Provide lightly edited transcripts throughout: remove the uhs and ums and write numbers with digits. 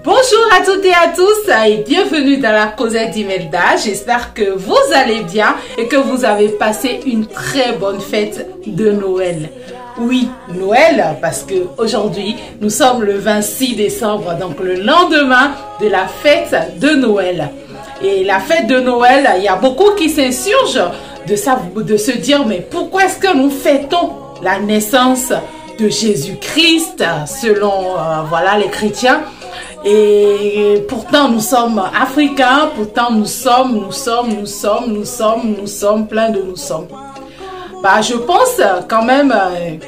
Bonjour à toutes et à tous et bienvenue dans la Causette d'Imelda. J'espère que vous allez bien et que vous avez passé une très bonne fête de Noël. Oui, Noël, parce que aujourd'hui nous sommes le 26 décembre, donc le lendemain de la fête de Noël. Et la fête de Noël, il y a beaucoup qui s'insurgent de se dire, mais pourquoi est-ce que nous fêtons la naissance de Jésus-Christ selon voilà, les chrétiens? Et pourtant nous sommes africains, pourtant nous sommes plein de nous sommes. Bah, je pense quand même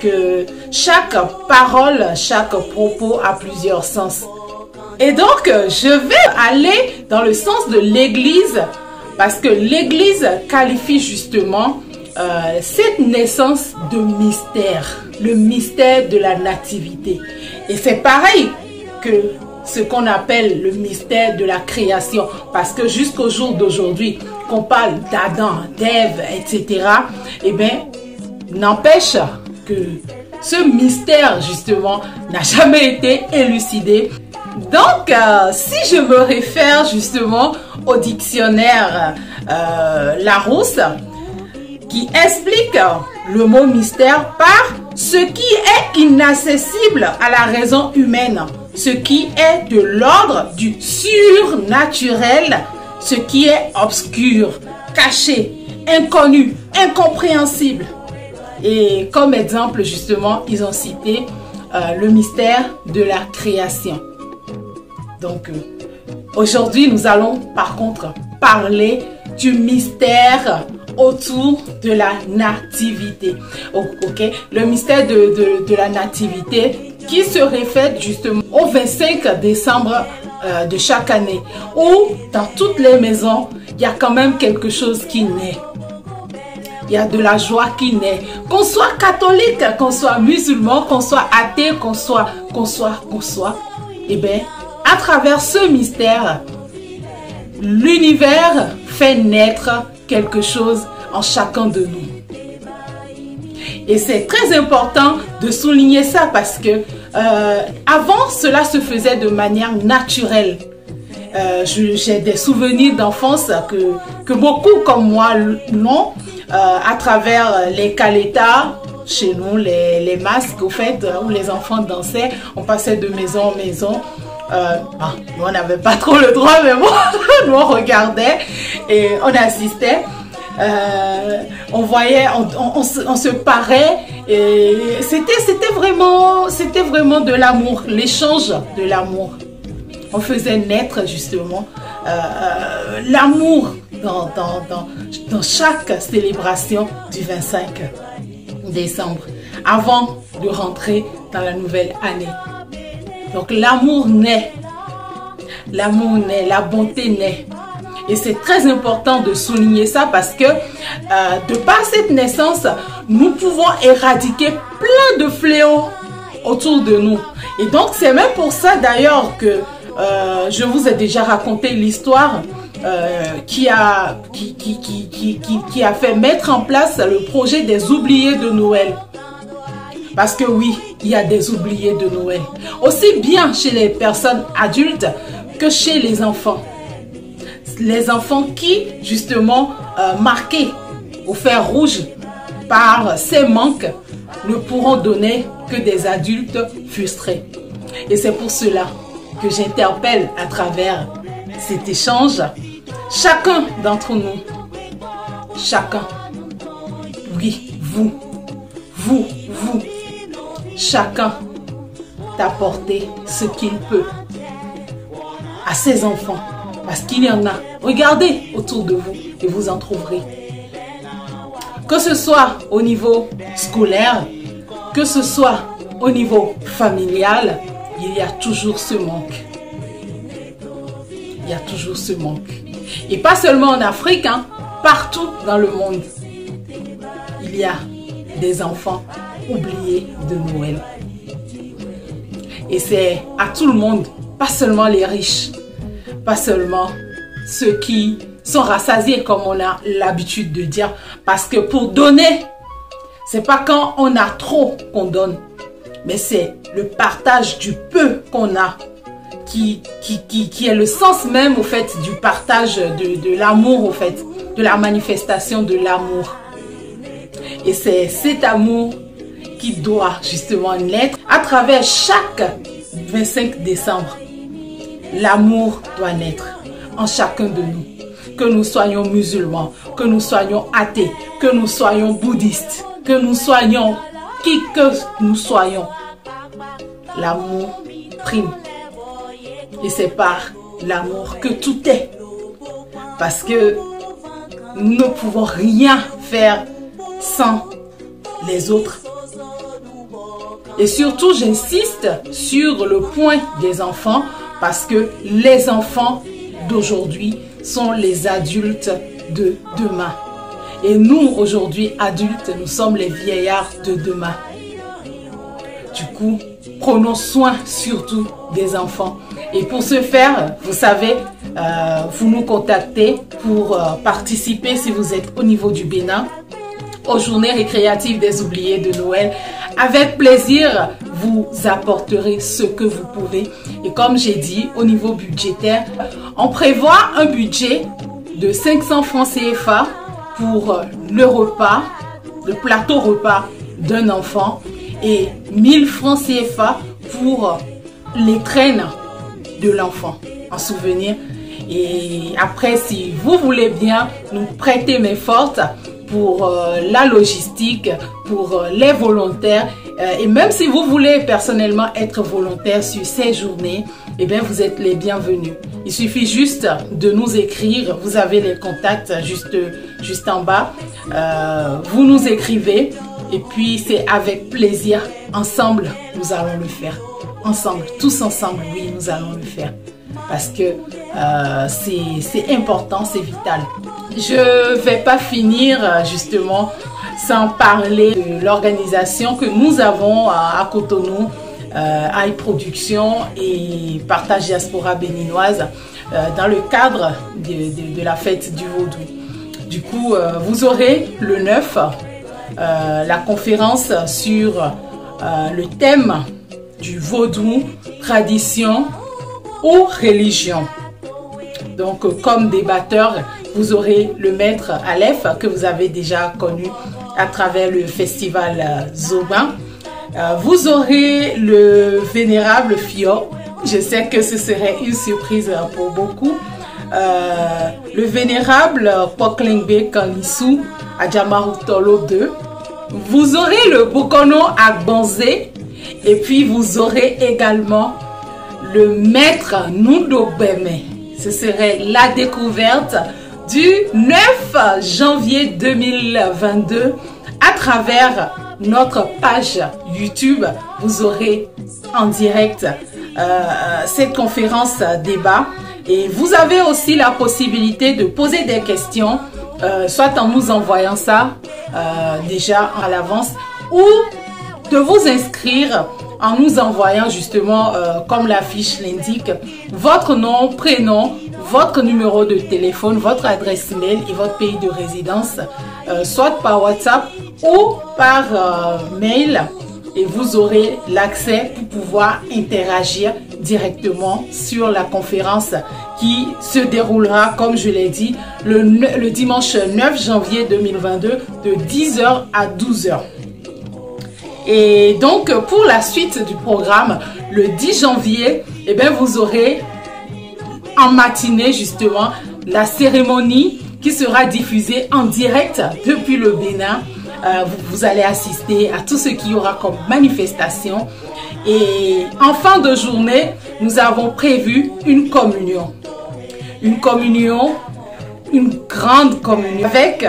que chaque parole, chaque propos a plusieurs sens. Et donc je vais aller dans le sens de l'Église parce que l'Église qualifie justement cette naissance de mystère, le mystère de la nativité. Et c'est pareil que ce qu'on appelle le mystère de la création. Parce que jusqu'au jour d'aujourd'hui, qu'on parle d'Adam, d'Ève, etc., eh bien, n'empêche que ce mystère, justement, n'a jamais été élucidé. Donc, si je me réfère justement au dictionnaire Larousse, qui explique le mot mystère par ce qui est inaccessible à la raison humaine, ce qui est de l'ordre du surnaturel, ce qui est obscur, caché, inconnu, incompréhensible. Et comme exemple, justement, ils ont cité le mystère de la création. Donc, aujourd'hui, nous allons par contre parler du mystère autour de la nativité. Ok, le mystère de la nativité qui se réfère justement au 25 décembre de chaque année, où dans toutes les maisons, il y a quand même quelque chose qui naît. Il y a de la joie qui naît. Qu'on soit catholique, qu'on soit musulman, qu'on soit athée, qu'on soit. Eh bien, à travers ce mystère, l'univers fait naître quelque chose en chacun de nous. Et c'est très important de souligner ça parce que avant, cela se faisait de manière naturelle. J'ai des souvenirs d'enfance que beaucoup comme moi l'ont à travers les caletas, chez nous, les masques au fait, où les enfants dansaient, on passait de maison en maison. Nous on n'avait pas trop le droit, mais bon, nous on regardait et on assistait. On voyait, on se parait et c'était vraiment de l'amour, l'échange de l'amour. On faisait naître justement l'amour dans chaque célébration du 25 décembre, avant de rentrer dans la nouvelle année. Donc l'amour naît, la bonté naît. Et c'est très important de souligner ça parce que de par cette naissance, nous pouvons éradiquer plein de fléaux autour de nous. Et donc c'est même pour ça d'ailleurs que je vous ai déjà raconté l'histoire qui a fait mettre en place le projet des oubliés de Noël. Parce que oui, il y a des oubliés de Noël. Aussi bien chez les personnes adultes que chez les enfants. Les enfants qui, justement, marqués au fer rouge par ces manques, ne pourront donner que des adultes frustrés. Et c'est pour cela que j'interpelle à travers cet échange chacun d'entre nous. Chacun. Oui, vous. Chacun d'apporter ce qu'il peut à ses enfants. Parce qu'il y en a. Regardez autour de vous et vous en trouverez. Que ce soit au niveau scolaire, que ce soit au niveau familial, il y a toujours ce manque. Il y a toujours ce manque. Et pas seulement en Afrique, hein, partout dans le monde. Il y a des enfants oubliés de Noël. Et c'est à tout le monde, pas seulement les riches, pas seulement ceux qui sont rassasiés comme on a l'habitude de dire. Parce que pour donner, c'est pas quand on a trop qu'on donne, mais c'est le partage du peu qu'on a qui est le sens même au fait du partage de l'amour, au fait, de la manifestation de l'amour. Et c'est cet amour qui doit justement naître à travers chaque 25 décembre. L'amour doit naître en chacun de nous. Que nous soyons musulmans, que nous soyons athées, que nous soyons bouddhistes, que nous soyons qui que nous soyons. L'amour prime. Et c'est par l'amour que tout est. Parce que nous ne pouvons rien faire sans les autres. Et surtout, j'insiste sur le point des enfants parce que les enfants d'aujourd'hui sont les adultes de demain. Et nous, aujourd'hui, adultes, nous sommes les vieillards de demain. Du coup, prenons soin surtout des enfants. Et pour ce faire, vous savez, vous nous contactez pour participer, si vous êtes au niveau du Bénin, aux journées récréatives des oubliés de Noël. Avec plaisir, vous apporterez ce que vous pouvez. Et comme j'ai dit, au niveau budgétaire, on prévoit un budget de 500 francs CFA pour le repas, le plateau repas d'un enfant et 1000 francs CFA pour les traînes de l'enfant en souvenir. Et après, si vous voulez bien nous prêter main forte pour la logistique, pour les volontaires, et même si vous voulez personnellement être volontaire sur ces journées, eh bien vous êtes les bienvenus. Il suffit juste de nous écrire, vous avez les contacts juste en bas, vous nous écrivez et puis c'est avec plaisir, ensemble nous allons le faire. Ensemble, tous ensemble, oui, nous allons le faire. Parce que c'est important, c'est vital. Je ne vais pas finir justement sans parler de l'organisation que nous avons à Cotonou, iProduction et Partage Diaspora Béninoise dans le cadre de la fête du Vaudou. Du coup, vous aurez le 9 la conférence sur le thème du Vaudou, tradition ou religion. Donc, comme débatteur, vous aurez le maître Aleph que vous avez déjà connu à travers le festival Zoba. Vous aurez le vénérable Fio. Je sais que ce serait une surprise pour beaucoup. Le vénérable Poklingbe Kanissou Adjamaru Tolo 2. Vous aurez le Bokono Agbanze. Et puis vous aurez également le maître Nundo Beme. Ce serait la découverte du 9 janvier 2022 à travers notre page YouTube. Vous aurez en direct cette conférence débat et vous avez aussi la possibilité de poser des questions, soit en nous envoyant ça déjà à l'avance ou de vous inscrire en nous envoyant justement, comme l'affiche l'indique, votre nom, prénom, votre numéro de téléphone, votre adresse mail et votre pays de résidence, soit par WhatsApp ou par mail. Et vous aurez l'accès pour pouvoir interagir directement sur la conférence qui se déroulera, comme je l'ai dit, le dimanche 9 janvier 2022 de 10h à 12h. Et donc, pour la suite du programme, le 10 janvier, eh bien, vous aurez en matinée, justement, la cérémonie qui sera diffusée en direct depuis le Bénin. Vous allez assister à tout ce qu'il y aura comme manifestation. Et en fin de journée, nous avons prévu une communion. Une communion, une grande communion avec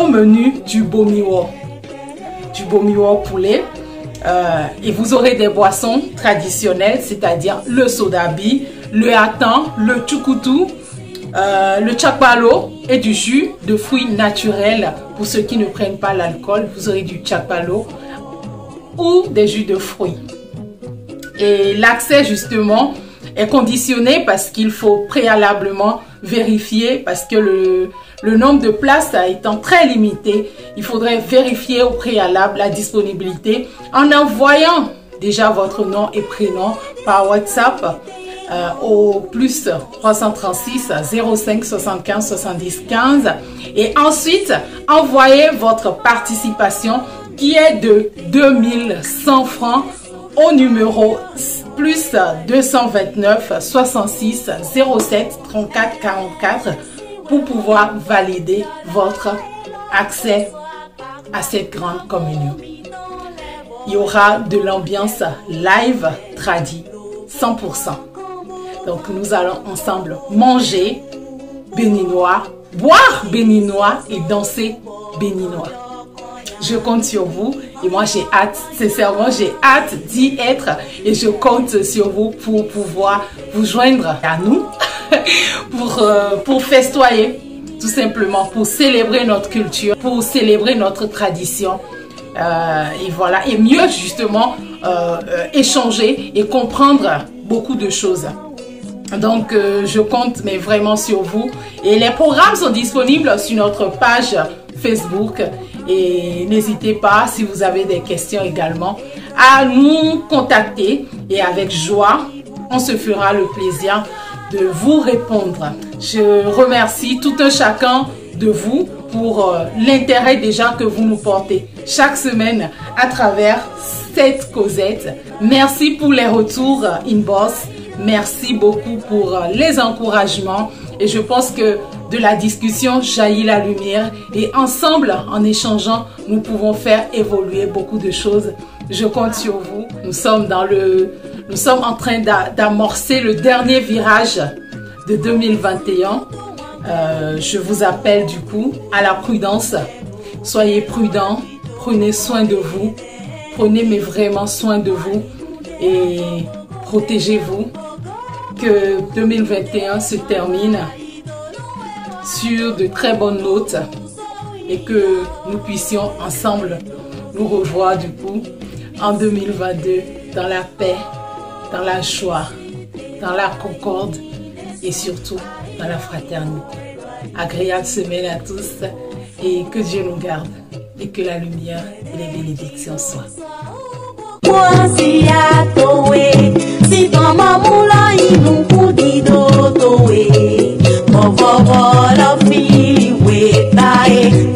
au menu du bomiwo. Du bomiwo poulet et vous aurez des boissons traditionnelles, c'est-à-dire le sodabi, le hatan, le tchoukoutou, le tchakpalo et du jus de fruits naturels. Pour ceux qui ne prennent pas l'alcool, vous aurez du tchakpalo ou des jus de fruits. Et l'accès justement est conditionné parce qu'il faut préalablement vérifier, parce que Le nombre de places étant très limité, il faudrait vérifier au préalable la disponibilité en envoyant déjà votre nom et prénom par WhatsApp au plus 336 05 75 70 15 et ensuite envoyez votre participation qui est de 2100 francs au numéro plus 229 66 07 34 44 pour pouvoir valider votre accès à cette grande communion. Il y aura de l'ambiance live tradie 100%. Donc nous allons ensemble manger béninois, boire béninois et danser béninois. Je compte sur vous et moi j'ai hâte, sincèrement j'ai hâte d'y être et je compte sur vous pour pouvoir vous joindre à nous pour festoyer, tout simplement, pour célébrer notre culture, pour célébrer notre tradition et voilà, et mieux justement échanger et comprendre beaucoup de choses. Donc je compte mais vraiment sur vous et les programmes sont disponibles sur notre page Facebook et n'hésitez pas si vous avez des questions également à nous contacter et avec joie on se fera le plaisir de vous répondre. Je remercie tout un chacun de vous pour l'intérêt déjà que vous nous portez chaque semaine à travers cette causette. Merci pour les retours inbox. Merci beaucoup pour les encouragements et je pense que de la discussion jaillit la lumière et ensemble, en échangeant, nous pouvons faire évoluer beaucoup de choses. Je compte sur vous. Nous sommes en train d'amorcer le dernier virage de 2021. Je vous appelle du coup à la prudence. Soyez prudents, prenez soin de vous, prenez mais vraiment soin de vous et protégez-vous. Que 2021 se termine sur de très bonnes notes et que nous puissions ensemble nous revoir du coup en 2022 dans la paix, dans la joie, dans la concorde et surtout dans la fraternité. Agréable semaine à tous et que Dieu nous garde et que la lumière et les bénédictions soient. Si toma mula inu kudido towe, movo bolo fi we tae.